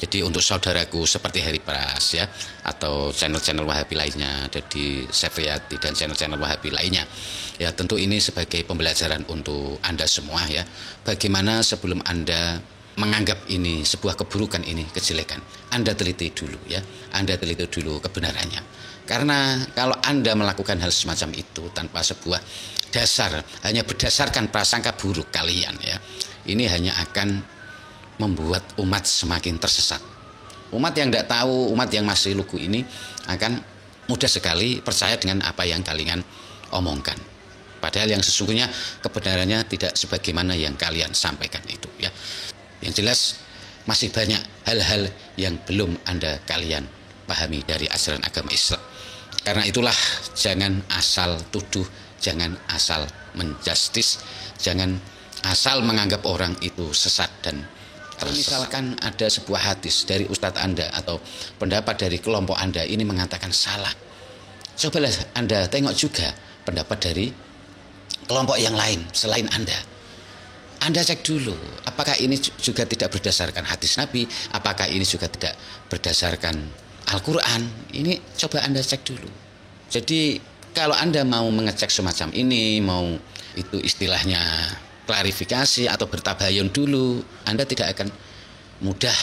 Jadi untuk saudaraku seperti Heri Pras ya, atau channel-channel Wahabi lainnya, jadi Sefriati dan channel-channel Wahabi lainnya, ya tentu ini sebagai pembelajaran untuk Anda semua ya. Bagaimana sebelum Anda menganggap ini sebuah keburukan, ini kejelekan, Anda teliti dulu ya, Anda teliti dulu kebenarannya. Karena kalau Anda melakukan hal semacam itu tanpa sebuah dasar, hanya berdasarkan prasangka buruk kalian ya, ini hanya akan membuat umat semakin tersesat. Umat yang tidak tahu, umat yang masih lugu ini akan mudah sekali percaya dengan apa yang kalian omongkan. Padahal yang sesungguhnya kebenarannya tidak sebagaimana yang kalian sampaikan itu ya. Yang jelas masih banyak hal-hal yang belum kalian pahami dari ajaran agama Islam. Karena itulah jangan asal tuduh, jangan asal menjustis, jangan asal menganggap orang itu sesat dan misalkan ada sebuah hadis dari ustadz Anda atau pendapat dari kelompok Anda ini mengatakan salah, cobalah Anda tengok juga pendapat dari kelompok yang lain selain Anda. Anda cek dulu apakah ini juga tidak berdasarkan hadis Nabi, apakah ini juga tidak berdasarkan Al-Quran. Ini coba Anda cek dulu. Jadi kalau Anda mau mengecek semacam ini, mau itu istilahnya klarifikasi atau bertabayun dulu, Anda tidak akan mudah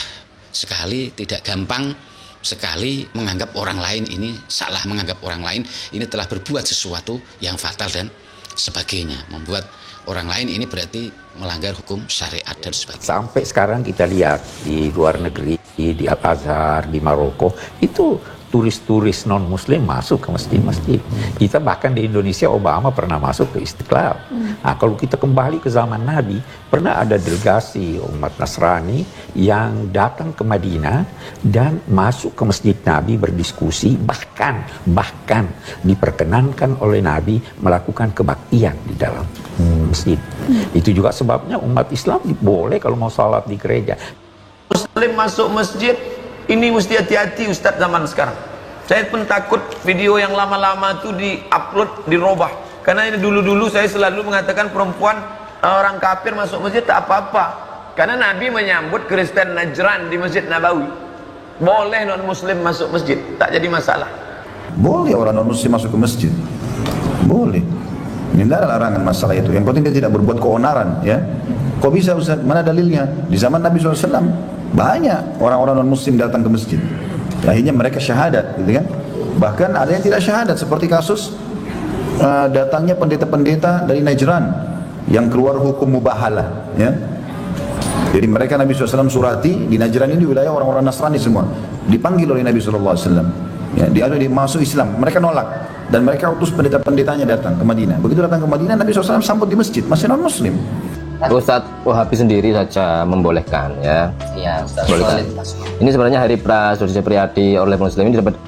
sekali, tidak gampang sekali menganggap orang lain ini salah, menganggap orang lain ini telah berbuat sesuatu yang fatal dan sebagainya, membuat orang lain ini berarti melanggar hukum syariat dan sebagainya. Sampai sekarang kita lihat di luar negeri, di Al-Azhar, di Maroko, itu turis-turis non-muslim masuk ke masjid-masjid. Kita bahkan di Indonesia, Obama pernah masuk ke Istiqlal. Nah, kalau kita kembali ke zaman Nabi, pernah ada delegasi umat Nasrani yang datang ke Madinah dan masuk ke masjid Nabi berdiskusi, bahkan diperkenankan oleh Nabi melakukan kebaktian di dalam masjid. Itu juga sebabnya umat Islam boleh kalau mau salat di gereja. Muslim masuk masjid, ini mesti hati-hati Ustadz zaman sekarang. Saya pun takut video yang lama-lama itu di-upload, dirobah. Karena ini dulu-dulu saya selalu mengatakan perempuan, orang kafir masuk masjid tak apa-apa. Karena Nabi menyambut Kristen Najran di Masjid Nabawi. Boleh non-muslim masuk masjid, tak jadi masalah. Boleh orang non-muslim masuk ke masjid. Boleh. Ini tidak ada larangan masalah itu. Yang penting dia tidak berbuat keonaran ya. Kok bisa Ustaz? Mana dalilnya? Di zaman Nabi SAW banyak orang-orang non-muslim datang ke masjid. Akhirnya mereka syahadat, gitu kan? Bahkan ada yang tidak syahadat, seperti kasus datangnya pendeta-pendeta dari Najran yang keluar hukum mubahalah, ya. Jadi mereka Nabi SAW surati di Najran ini wilayah orang-orang Nasrani semua. Dipanggil oleh Nabi SAW. Ya, dia masuk Islam, mereka nolak dan mereka utus pendeta-pendetanya datang ke Madinah. Begitu datang ke Madinah, Nabi SAW sambut di masjid, masih non-muslim. Ustadz Wahabi sendiri saja membolehkan ya. Iya, Ustadz. Ini sebenarnya Heri Pras, Dodi Sefriati, oleh Muslim ini dapat,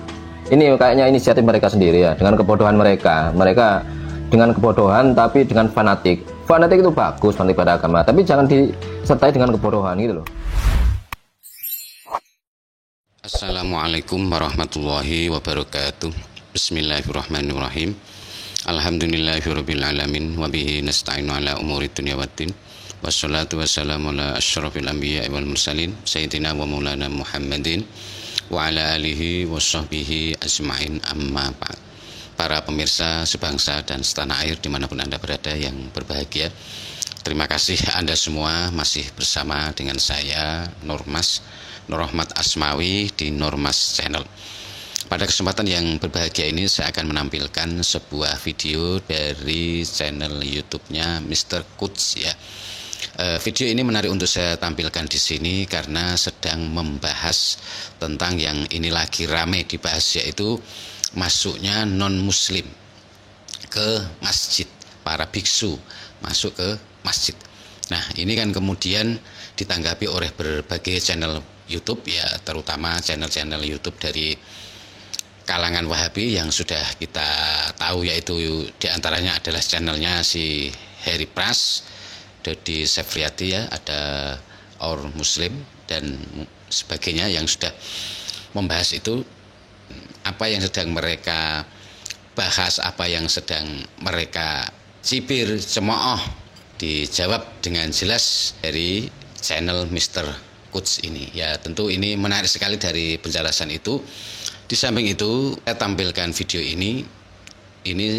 ini kayaknya inisiatif mereka sendiri ya, dengan kebodohan mereka. Mereka dengan kebodohan tapi dengan fanatik. Fanatik itu bagus, fanatik pada agama, tapi jangan disertai dengan kebodohan gitu loh. Assalamualaikum warahmatullahi wabarakatuh. Bismillahirrahmanirrahim. Alhamdulillahirabbil alamin wa bihi nasta'inu ala umuri dunya waddin. Wassalatu wassalamu ala asyrafil anbiya'i wal mursalin sayyidina wa maulana Muhammadin wa ala alihi washabbihi ajmain, amma ba'd. Para pemirsa sebangsa dan setanah air dimanapun Anda berada yang berbahagia, terima kasih Anda semua masih bersama dengan saya Nur Rahmat Asmawi di Nurmas Channel. Pada kesempatan yang berbahagia ini saya akan menampilkan sebuah video dari channel YouTube-nya Mr. Quds ya. Video ini menarik untuk saya tampilkan di sini karena sedang membahas tentang yang ini lagi rame dibahas, yaitu masuknya non-muslim ke masjid, para biksu masuk ke masjid. Nah, ini kan kemudian ditanggapi oleh berbagai channel YouTube ya, terutama channel-channel YouTube dari kalangan Wahabi yang sudah kita tahu, yaitu diantaranya adalah channelnya si Heri Pras, Dodi Sefriati ya, ada Our Muslim dan sebagainya yang sudah membahas itu, apa yang sedang mereka bahas, apa yang sedang mereka cibir, cemooh, dijawab dengan jelas dari channel Mr. Quds ini. Ya, tentu ini menarik sekali dari penjelasan itu. Di samping itu, saya tampilkan video ini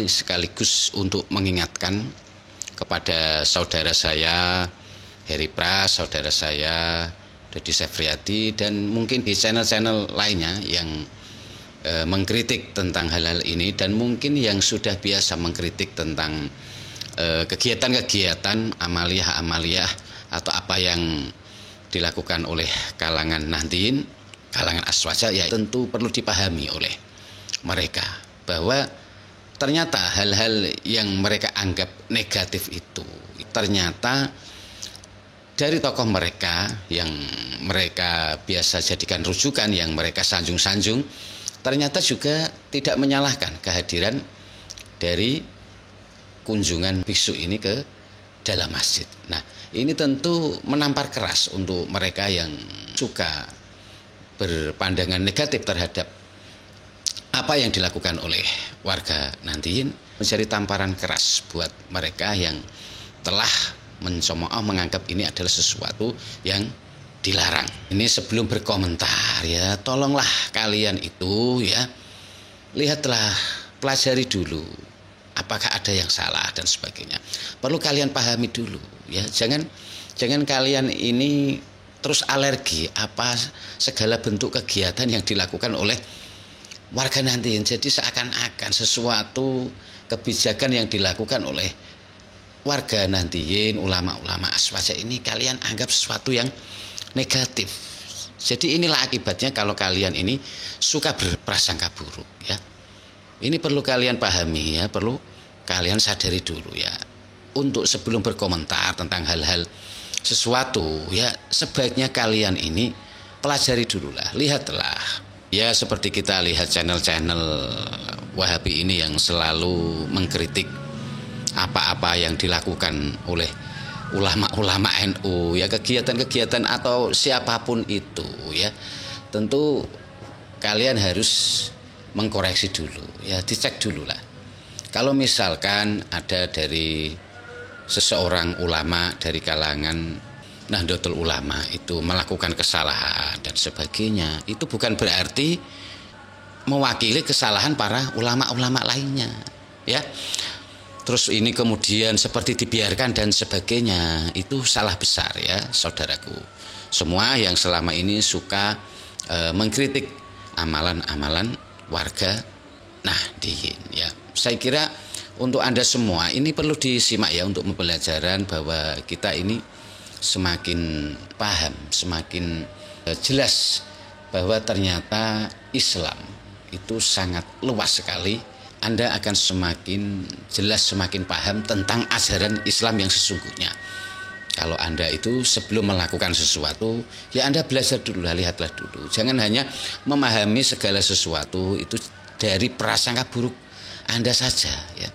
sekaligus untuk mengingatkan kepada saudara saya Heri Pras, saudara saya Dodi Sefriati, dan mungkin di channel-channel lainnya yang mengkritik tentang hal-hal ini, dan mungkin yang sudah biasa mengkritik tentang kegiatan-kegiatan amaliyah atau apa yang dilakukan oleh kalangan Nahdliyin, kalangan Aswaja, ya tentu perlu dipahami oleh mereka bahwa ternyata hal-hal yang mereka anggap negatif itu ternyata dari tokoh mereka yang mereka biasa jadikan rujukan, yang mereka sanjung-sanjung, ternyata juga tidak menyalahkan kehadiran dari kunjungan biksu ini ke dalam masjid. Nah, ini tentu menampar keras untuk mereka yang suka berpandangan negatif terhadap apa yang dilakukan oleh warga Nahdliyin, menjadi tamparan keras buat mereka yang telah mencemooh, menganggap ini adalah sesuatu yang dilarang. Ini sebelum berkomentar ya, tolonglah kalian itu ya, lihatlah, pelajari dulu apakah ada yang salah dan sebagainya. Perlu kalian pahami dulu ya, jangan kalian ini terus alergi apa segala bentuk kegiatan yang dilakukan oleh warga Nahdliyin. Jadi seakan-akan sesuatu kebijakan yang dilakukan oleh warga Nahdliyin, ulama-ulama Aswaja ini kalian anggap sesuatu yang negatif. Jadi inilah akibatnya kalau kalian ini suka berprasangka buruk ya. Ini perlu kalian pahami ya, perlu kalian sadari dulu ya. Untuk sebelum berkomentar tentang hal-hal sesuatu ya, sebaiknya kalian ini pelajari dululah, lihatlah. Ya seperti kita lihat channel-channel Wahabi ini yang selalu mengkritik apa-apa yang dilakukan oleh ulama-ulama NU ya, kegiatan-kegiatan atau siapapun itu ya, tentu kalian harus mengkoreksi dulu ya, dicek dulu lah. Kalau misalkan ada dari seseorang ulama dari kalangan Nahdlatul Ulama itu melakukan kesalahan dan sebagainya, itu bukan berarti mewakili kesalahan para ulama-ulama lainnya ya. Terus ini kemudian seperti dibiarkan dan sebagainya, itu salah besar ya saudaraku. Semua yang selama ini suka mengkritik amalan-amalan warga Nahdliyin ya. Saya kira untuk Anda semua ini perlu disimak ya, untuk pembelajaran bahwa kita ini semakin paham, semakin jelas bahwa ternyata Islam itu sangat luas sekali. Anda akan semakin jelas, semakin paham tentang ajaran Islam yang sesungguhnya. Kalau Anda itu sebelum melakukan sesuatu, ya Anda belajar dulu, lihatlah dulu. Jangan hanya memahami segala sesuatu itu dari prasangka buruk Anda saja ya.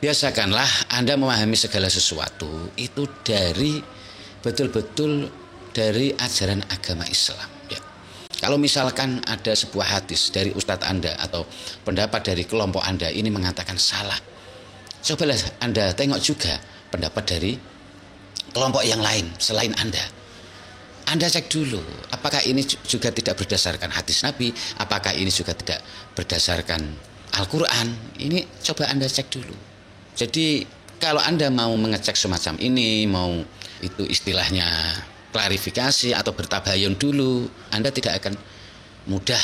Biasakanlah Anda memahami segala sesuatu itu dari betul-betul dari ajaran agama Islam ya. Kalau misalkan ada sebuah hadis dari ustadz Anda atau pendapat dari kelompok Anda ini mengatakan salah, cobalah Anda tengok juga pendapat dari kelompok yang lain selain Anda. Anda cek dulu, apakah ini juga tidak berdasarkan hadis Nabi, apakah ini juga tidak berdasarkan Al-Quran. Ini coba Anda cek dulu. Jadi kalau Anda mau mengecek semacam ini, mau itu istilahnya klarifikasi atau bertabayun dulu, Anda tidak akan mudah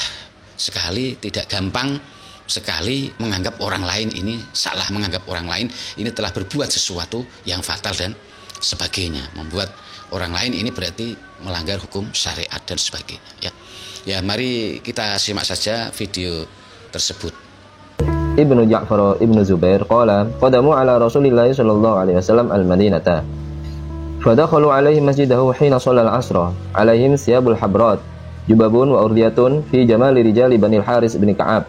sekali, tidak gampang sekali menganggap orang lain ini salah, menganggap orang lain ini telah berbuat sesuatu yang fatal dan sebagainya, membuat orang lain ini berarti melanggar hukum syariat dan sebagainya ya. Ya, mari kita simak saja video tersebut. Ibnu Ja'far Ibnu Zubair qala qadamu ala Rasulillah sallallahu alaihi wasallam al-Madinata fadakhalu alaihi masjidahu hina shallal asra alaihim siyabul habrat jubabun wa urdiyatun fi jamali rijali Bani al-Haris bin Ka'ab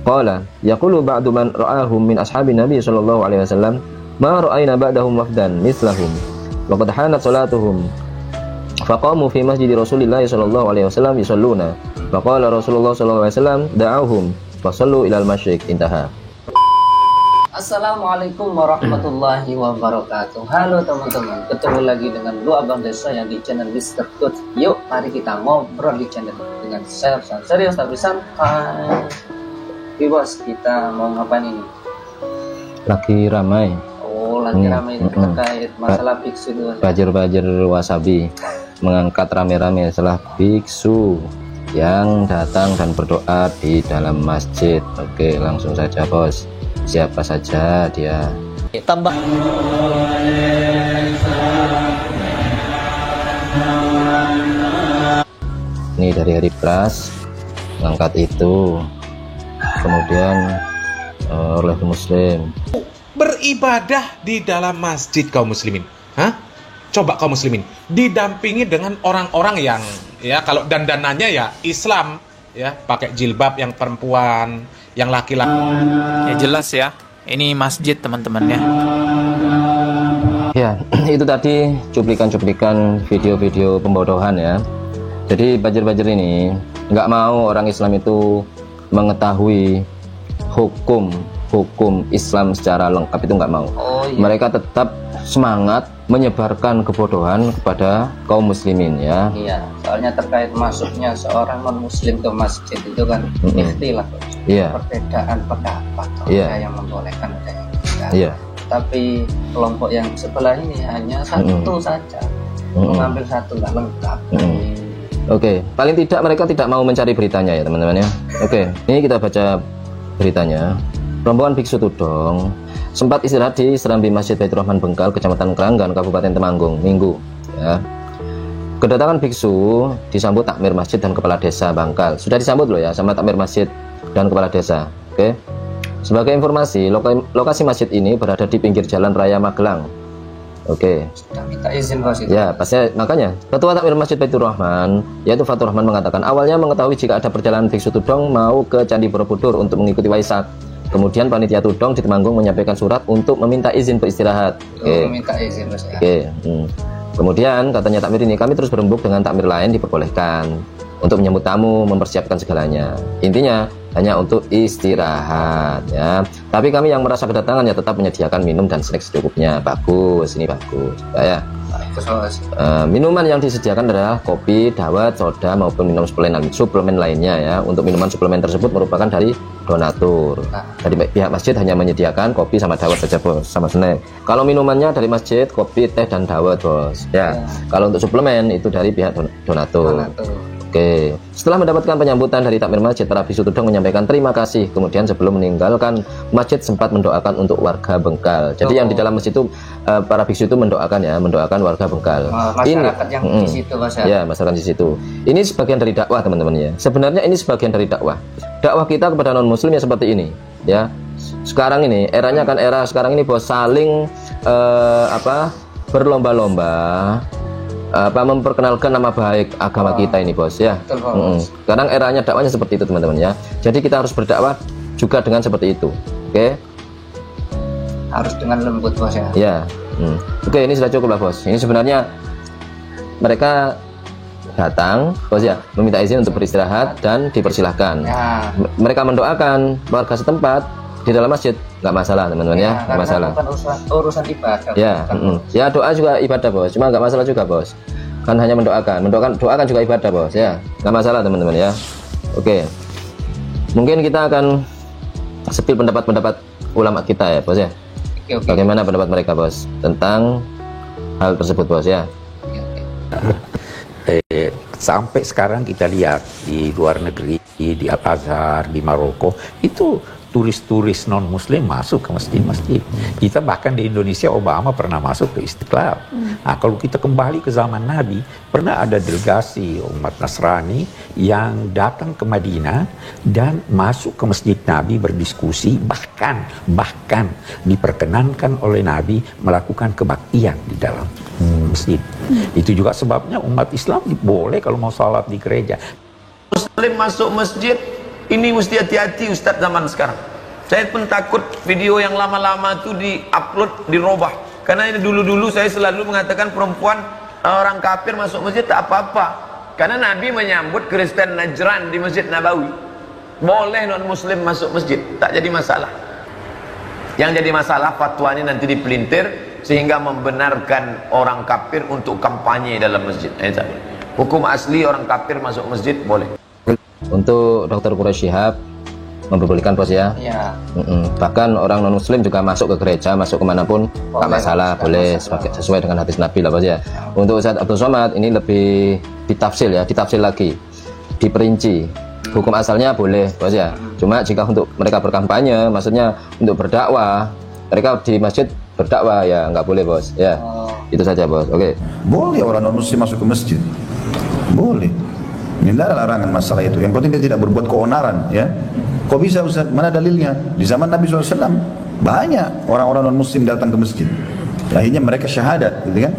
qala yaqulu ba'du man ra'ahum min ashabi Nabi sallallahu alaihi wasallam ma ra'ayna ba'dahum wafdan mislahum wa qad hanat salatuhum faqamu fi masjid Rasulillah sallallahu alaihi wasallam yusalluna faqala Rasulullah sallallahu alaihi wasallam da'awhum fasallu ilal masyriq. Intaha. Assalamualaikum warahmatullahi wabarakatuh. Halo teman-teman, ketemu lagi dengan lu Abang Desa yang di channel Mr. Good. Yuk mari kita ngobrol di channel dengan serius tapi santai. Oke bos, kita mau ngapain ini? Lagi ramai. Oh lagi ramai terkait masalah biksu itu. Bajir-bajir wasabi mengangkat rame-rame masalah biksu yang datang dan berdoa di dalam masjid. Oke, langsung saja bos. Siapa saja dia? Tambah. Ini dari Hari Pras mengangkat itu, kemudian oleh Muslim. Beribadah di dalam masjid kaum muslimin. Hah? Coba kaum muslimin didampingi dengan orang-orang yang ya kalau dandanannya ya Islam ya, pakai jilbab yang perempuan, yang laki-laki. Ya jelas ya, ini masjid teman-teman ya. Ya, itu tadi cuplikan-cuplikan video-video pembodohan ya. Jadi bajir-bajir ini nggak mau orang Islam itu mengetahui hukum Islam secara lengkap, itu nggak mau. Mereka tetap semangat menyebarkan kebodohan kepada kaum muslimin ya. Iya, soalnya terkait masuknya seorang non muslim ke masjid itu kan ikhtilaf. Iya. Perbedaan pendapat. Ada yang membolehkan, ada yang tidak. Iya. Tapi kelompok yang sebelah ini hanya satu saja, mengambil satu nggak lengkap. Oke, paling tidak mereka tidak mau mencari beritanya ya teman-teman ya. Oke, ini kita baca beritanya. Rombongan biksu tudong sempat istirahat di serambi Masjid Baitur Rahman Bengkal, Kecamatan Keranggan, Kabupaten Temanggung, Minggu. Ya. Kedatangan biksu disambut takmir masjid dan kepala desa Bangkal. Sudah disambut loh ya sama takmir masjid dan kepala desa. Oke. Sebagai informasi, lokasi masjid ini berada di pinggir Jalan Raya Magelang. Oke. Sudah minta izin bos itu. Ya, pasti makanya Ketua Takmir Masjid Baitur Rahman, yaitu Fatur Rahman mengatakan awalnya mengetahui jika ada perjalanan biksu tudong mau ke Candi Borobudur untuk mengikuti Waisak. Kemudian panitia tudong di Temanggung menyampaikan surat untuk meminta izin beristirahat. Meminta izin bos ya. Kemudian katanya takmir ini, kami terus berembuk dengan takmir lain diperbolehkan untuk menyambut tamu, mempersiapkan segalanya. Intinya hanya untuk istirahat ya. Tapi kami yang merasa kedatangan ya tetap menyediakan minum dan snack secukupnya. Bagus, ini bagus. Ya. Minuman yang disediakan adalah kopi, dawet, soda maupun minum suplemen lainnya ya. Untuk minuman suplemen tersebut merupakan dari donatur. Dari pihak masjid hanya menyediakan kopi sama dawet saja bos, sama snack. Kalau minumannya dari masjid, kopi, teh dan dawet bos. Ya. Kalau untuk suplemen itu dari pihak donatur. Oke. Setelah mendapatkan penyambutan dari takmir masjid, para biksu tudong menyampaikan terima kasih. Kemudian sebelum meninggalkan masjid sempat mendoakan untuk warga Bengkal. Jadi yang di dalam masjid itu para biksu itu mendoakan warga Bengkal. Masyarakat yang di situ Mas ya. Ya, masyarakat di situ. Ini sebagian dari dakwah teman-teman ya. Sebenarnya ini sebagian dari dakwah. Dakwah kita kepada non muslim ya seperti ini ya. Sekarang ini eranya kan era sekarang ini bos, saling berlomba-lomba memperkenalkan nama baik agama kita ini bos ya. Sekarang eranya dakwahnya seperti itu teman-teman ya. Jadi kita harus berdakwah juga dengan seperti itu. Oke. Harus dengan lembut bos ya. Ya. Oke, ini sudah cukup lah bos. Ini sebenarnya mereka datang bos ya, meminta izin untuk beristirahat dan dipersilahkan. Ya. Mereka mendoakan warga setempat di dalam masjid, nggak masalah teman-teman ya, nggak masalah. Bukan urusan ibadah. Ya, ya doa juga ibadah bos, cuma nggak masalah juga bos. Kan hanya doakan juga ibadah bos ya, nggak masalah teman-teman ya. Oke, mungkin kita akan sepil pendapat ulama kita ya bos ya. Oke. Bagaimana pendapat mereka bos tentang hal tersebut bos ya. Sampai sekarang kita lihat di luar negeri, di Al-Azhar, di Maroko, itu turis-turis non-muslim masuk ke masjid-masjid. Kita bahkan di Indonesia, Obama pernah masuk ke Istiqlal. Nah, kalau kita kembali ke zaman Nabi, pernah ada delegasi umat Nasrani yang datang ke Madinah dan masuk ke masjid Nabi berdiskusi, bahkan diperkenankan oleh Nabi melakukan kebaktian di dalam masjid. Itu juga sebabnya umat Islam boleh kalau mau salat di gereja. Muslim masuk masjid, ini mesti hati-hati Ustadz zaman sekarang. Saya pun takut video yang lama-lama itu di-upload, dirobah. Karena ini dulu-dulu saya selalu mengatakan perempuan, orang kafir masuk masjid tak apa-apa. Karena Nabi menyambut Kristen Najran di Masjid Nabawi. Boleh non-muslim masuk masjid, tak jadi masalah. Yang jadi masalah fatwa ini nanti dipelintir sehingga membenarkan orang kafir untuk kampanye dalam masjid. Hukum asli orang kafir masuk masjid boleh. Untuk Dr. Quraisy Shihab memperbolehkan bos ya. Iya. Bahkan orang non muslim juga masuk ke gereja, masuk kemanapun nggak masalah, boleh sesuai dengan hadis Nabi lah bos ya. Untuk Ustadz Abdul Somad ini lebih ditafsir ya, ditafsir lagi, diperinci. Hukum asalnya boleh bos ya. Cuma jika untuk mereka berkampanye, maksudnya untuk berdakwah, mereka di masjid berdakwah ya nggak boleh bos ya. Itu saja bos. Oke. Boleh orang non muslim masuk ke masjid, boleh. Ini tidak ada larangan masalah itu. Yang penting dia tidak berbuat keonaran ya. Kok bisa Ustaz? Mana dalilnya? Di zaman Nabi SAW banyak orang-orang non muslim datang ke masjid. Akhirnya mereka syahadat, gitu kan?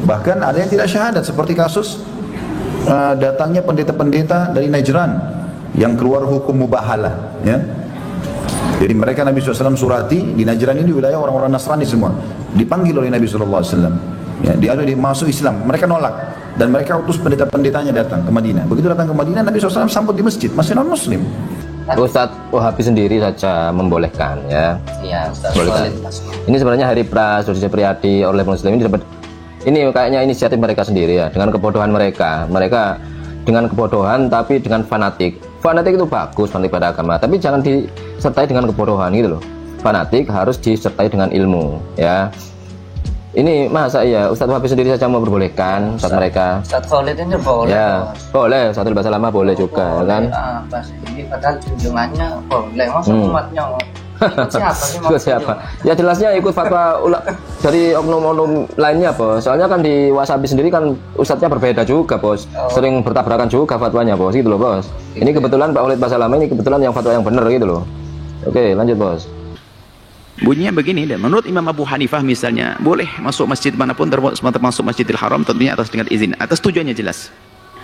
Bahkan ada yang tidak syahadat, seperti kasus datangnya pendeta-pendeta dari Najran yang keluar hukum mubahalah ya. Jadi mereka Nabi SAW surati di Najran ini wilayah orang-orang Nasrani semua, dipanggil oleh Nabi SAW ya, dia masuk Islam, mereka nolak dan mereka utus pendeta-pendetanya datang ke Madinah. Begitu datang ke Madinah, Nabi SAW sambut di masjid, masih non muslim. Ustadz Wahabi sendiri saja membolehkan ya. Iya, Ustadz. Ini sebenarnya Hari Pras Dr. Priadi oleh muslim ini dapat, ini kayaknya inisiatif mereka sendiri ya, dengan kebodohan mereka dengan kebodohan tapi dengan fanatik itu bagus, fanatik pada agama, tapi jangan disertai dengan kebodohan gitu loh. Fanatik harus disertai dengan ilmu ya. Ini masa ya Ustadz Wahabi sendiri saja mau memperbolehkan Ustadz mereka. Ustadz Khalid ini boleh ya, boleh, Ustadz bahasa lama boleh juga kan. Ini padahal junjungannya boleh, masa umatnya ikut siapa sih? Ikut siapa? Ya jelasnya ikut fatwa dari oknum-oknum lainnya bos. Soalnya kan di Wasabi sendiri kan ustadznya berbeda juga bos. Sering bertabrakan juga fatwanya bos, gitu loh bos. Ini kebetulan Pak Khalid Basalamah ini kebetulan yang fatwa yang benar gitu loh. Oke, lanjut bos. Bunyinya begini, dan menurut Imam Abu Hanifah misalnya boleh masuk masjid manapun termasuk Masjidil Haram, tentunya atas dengan izin, atas tujuannya jelas.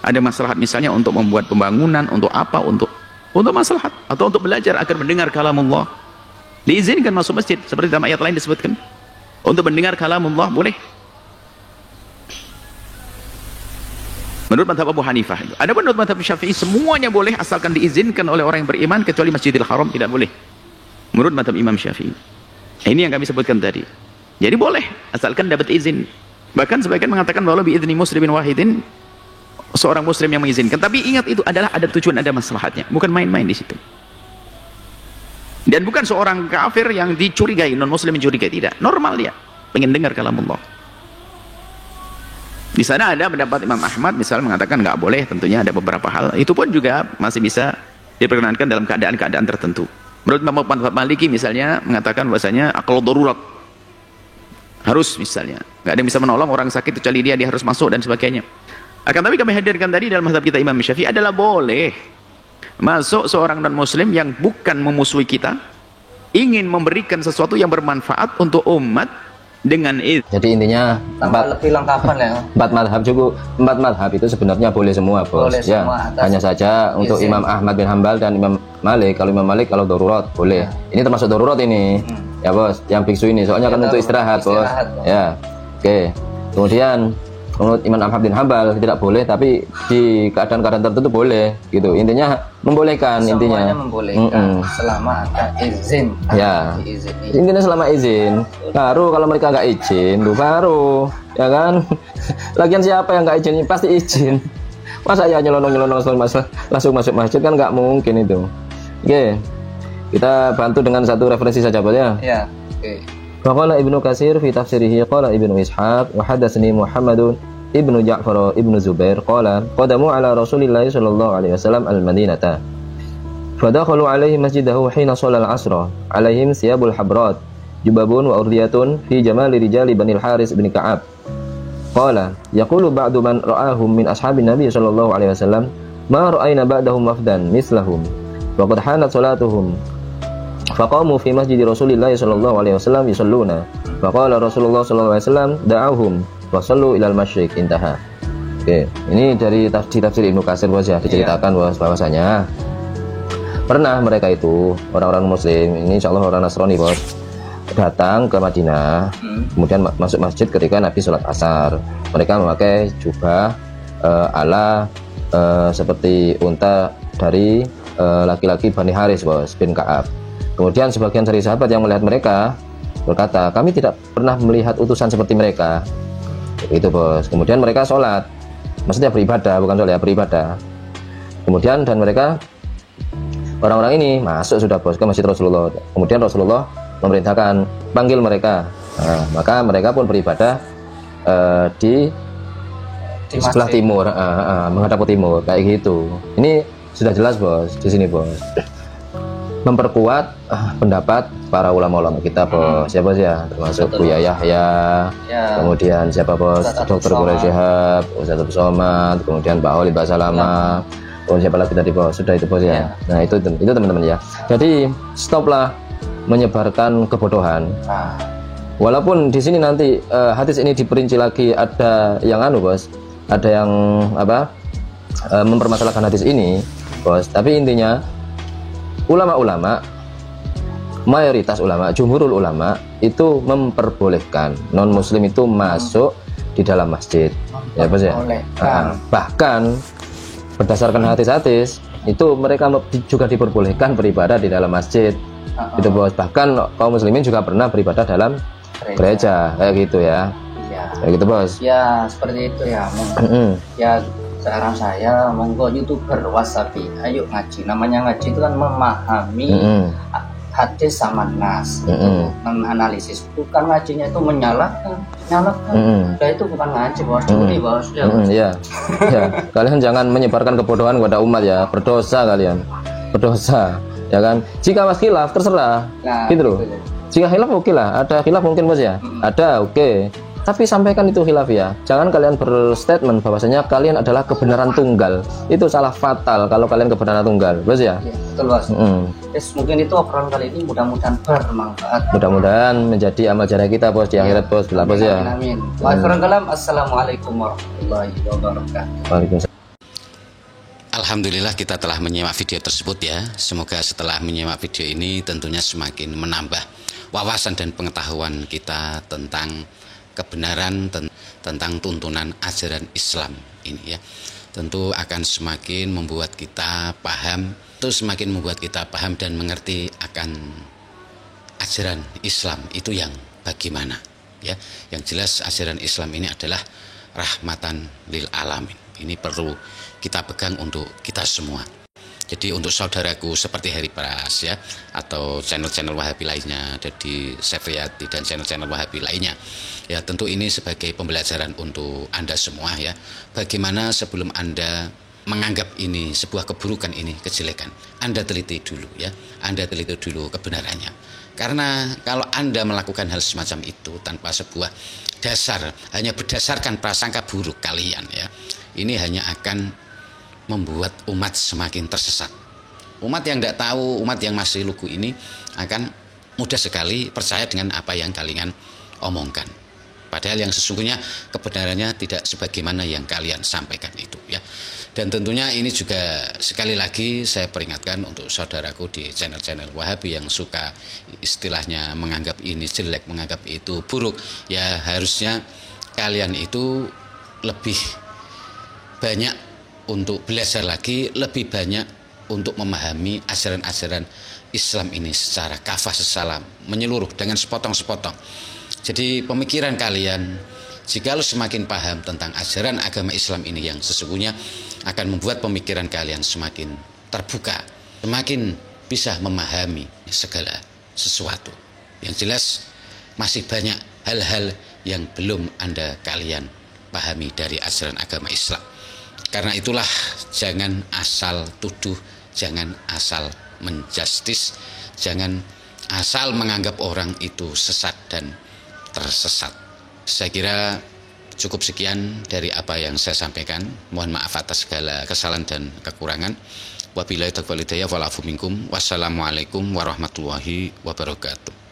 Ada maslahat misalnya untuk membuat pembangunan, untuk apa, untuk maslahat atau untuk belajar agar mendengar kalamullah, diizinkan masuk masjid. Seperti dalam ayat lain disebutkan untuk mendengar kalamullah boleh. Menurut mazhab Abu Hanifah. Adapun menurut mazhab Syafi'i semuanya boleh asalkan diizinkan oleh orang yang beriman, kecuali Masjidil Haram tidak boleh. Menurut mazhab Imam Syafi'i. Ini yang kami sebutkan tadi. Jadi boleh asalkan dapat izin. Bahkan sebagian mengatakan bahwa biizni muslimin wahidin, seorang muslim yang mengizinkan. Tapi ingat itu adalah ada tujuan, ada maslahatnya, bukan main-main di situ. Dan bukan seorang kafir yang dicurigai, non muslim mencurigai, tidak. Normal dia pengen dengar kalamullah. Di sana ada pendapat Imam Ahmad misalnya mengatakan nggak boleh, tentunya ada beberapa hal. Itu pun juga masih bisa diperkenankan dalam keadaan-keadaan tertentu. Menurut Imam Maliki misalnya mengatakan bahwasanya akal darurat harus, misalnya nggak ada yang bisa menolong orang sakit kecuali dia harus masuk dan sebagainya. Akan tapi kami hadirkan tadi dalam mazhab kita Imam Syafi'i adalah boleh masuk seorang non muslim yang bukan memusuhi kita, ingin memberikan sesuatu yang bermanfaat untuk umat dengan itu. Jadi intinya lebih lengkapan ya. Empat madhab itu sebenarnya boleh semua bos. Boleh ya, semua, hanya saja untuk Imam Ahmad bin Hambal dan Imam Malik. Kalau Imam Malik kalau darurat boleh. Ini termasuk darurat ini, ya bos. Yang biksu ini, soalnya ya, kan untuk istirahat bos. Ya, oke. Kemudian menurut Imam Ahmad bin Hambal tidak boleh, tapi di keadaan-keadaan tertentu boleh, gitu. Intinya membolehkan. Semuanya intinya membolehkan selama ada izin. Ya, intinya selama izin. Baru kalau mereka nggak izin, tuh baru, ya kan? Lagian siapa yang nggak izin? Pasti izin. Masa ya nyelonong langsung masuk masjid, kan nggak mungkin itu. Oke, kita bantu dengan satu referensi saja, Pak ya. Ya, oke. Faqala Ibnu Katsir fi tafsirihi qala Ibnu Ishaq wa hadatsani Muhammadun Ibnu Ja'far Ibnu Zubair qala qadamu ala Rasulillah sallallahu alaihi wasallam al-Madinata fadakhalu alaihi masjidahu hina shalal asra alaihim siyabul habrat jubabun wa urdiyatun fi jamali rijali Bani al-Haris bin Ka'ab qala yaqulu ba'du man ra'ahum min ashabin nabi sallallahu alaihi wasallam ma ra'ayna ba'dahum wafdan mislahum wa qad hanat salatuhum faqamu fi masjid Rasulillah sallallahu alaihi wasallam yusalluna faqala Rasulullah sallallahu alaihi wasallam da'ahum wa sallu ilal masyriq, intaha. Oke, ini dari tafsir Ibnu Katsir bos ya, diceritakan bahwasanya pernah mereka itu orang-orang muslim, ini insyaallah orang Nasrani bos, datang ke Madinah, kemudian masuk masjid ketika Nabi sholat asar. Mereka memakai jubah ala seperti unta dari laki-laki Bani Haris bos bin Ka'ab. Kemudian sebagian dari sahabat yang melihat mereka berkata, kami tidak pernah melihat utusan seperti mereka. Itu bos. Kemudian mereka sholat, maksudnya beribadah, bukan sholat ya, beribadah. Kemudian dan mereka orang-orang ini masuk sudah bos ke masjid Rasulullah. Kemudian Rasulullah memerintahkan panggil mereka. Nah, maka mereka pun beribadah di sebelah timur, menghadap ke timur kayak gitu. Ini sudah jelas bos di sini bos. Memperkuat pendapat para ulama-ulama kita bos. Siapa sih ya? Termasuk Buya Yahya, kemudian siapa bos? Dr. Quraish Shihab, Ustaz Abdul Somad, kemudian Pak Holid Basalama, kemudian siapa lagi tadi bos? Sudah itu bos ya. Nah itu teman-teman ya. Jadi stoplah menyebarkan kebodohan. Walaupun di sini nanti hadis ini diperinci lagi, ada yang bos, ada yang mempermasalahkan hadis ini bos. Tapi intinya ulama-ulama, mayoritas ulama, jumhurul ulama itu memperbolehkan non muslim itu masuk di dalam masjid. Ya bos ya. Bahkan berdasarkan hadis-hadis itu mereka juga diperbolehkan beribadah di dalam masjid. Itu bos. Bahkan kaum muslimin juga pernah beribadah dalam gereja kayak gitu ya. Kayak gitu bos. Ya seperti itu ya. Ya sekarang saya monggo YouTuber wasabi, ayo ngaji. Namanya ngaji itu kan memahami hadis sama nas, menganalisis. Bukan ngajinya itu menyalahkan. Nah itu bukan ngaji bos. Bos. Ya. Kalian jangan menyebarkan kebodohan kepada umat ya. Berdosa kalian. Berdosa. Ya kan. Jika mas khilaf terserah. Nah, gitu loh. Jika khilaf oke lah. Ada khilaf mungkin bos ya. Ada oke. Tapi sampaikan itu khilaf ya. Jangan kalian berstatement bahwasanya kalian adalah kebenaran tunggal. Itu salah fatal kalau kalian kebenaran tunggal, bos ya. Betul bos. Mungkin itu obrolan kali ini mudah-mudahan bermanfaat. Mudah-mudahan menjadi amal jariah kita bos di akhirat bos. Bila bos ya. Amin. Assalamualaikum warahmatullahi wabarakatuh. Waalaikumsalam. Alhamdulillah kita telah menyimak video tersebut ya. Semoga setelah menyimak video ini tentunya semakin menambah wawasan dan pengetahuan kita tentang kebenaran tentang tuntunan ajaran Islam ini ya. Tentu akan semakin membuat kita paham, dan mengerti akan ajaran Islam itu yang bagaimana ya. Yang jelas ajaran Islam ini adalah rahmatan lil alamin. Ini perlu kita pegang untuk kita semua. Jadi untuk saudaraku seperti Heri Pras ya, atau channel-channel Wahabi lainnya, ada di Sefriati dan channel-channel Wahabi lainnya. Ya tentu ini sebagai pembelajaran untuk Anda semua ya. Bagaimana sebelum Anda menganggap ini sebuah keburukan, ini kejelekan, Anda teliti dulu ya. Anda teliti dulu kebenarannya. Karena kalau Anda melakukan hal semacam itu tanpa sebuah dasar, hanya berdasarkan prasangka buruk kalian ya, ini hanya akan membuat umat semakin tersesat. Umat yang tidak tahu, umat yang masih lugu ini akan mudah sekali percaya dengan apa yang kalian omongkan. Padahal yang sesungguhnya kebenarannya tidak sebagaimana yang kalian sampaikan itu ya. Dan tentunya ini juga sekali lagi saya peringatkan untuk saudaraku di channel-channel Wahabi yang suka istilahnya menganggap ini jelek, menganggap itu buruk. Ya harusnya kalian itu lebih banyak untuk belajar lagi, lebih banyak untuk memahami ajaran-ajaran Islam ini secara kafah, secara menyeluruh dengan sepotong-sepotong. Jadi pemikiran kalian jika semakin paham tentang ajaran agama Islam ini yang sesungguhnya akan membuat pemikiran kalian semakin terbuka, semakin bisa memahami segala sesuatu. Yang jelas masih banyak hal-hal yang belum kalian pahami dari ajaran agama Islam. Karena itulah jangan asal tuduh, jangan asal menjustis, jangan asal menganggap orang itu sesat dan tersesat. Saya kira cukup sekian dari apa yang saya sampaikan. Mohon maaf atas segala kesalahan dan kekurangan. Wabillahi taufiq wal hidayah wal afu minkum. Wassalamualaikum warahmatullahi wabarakatuh.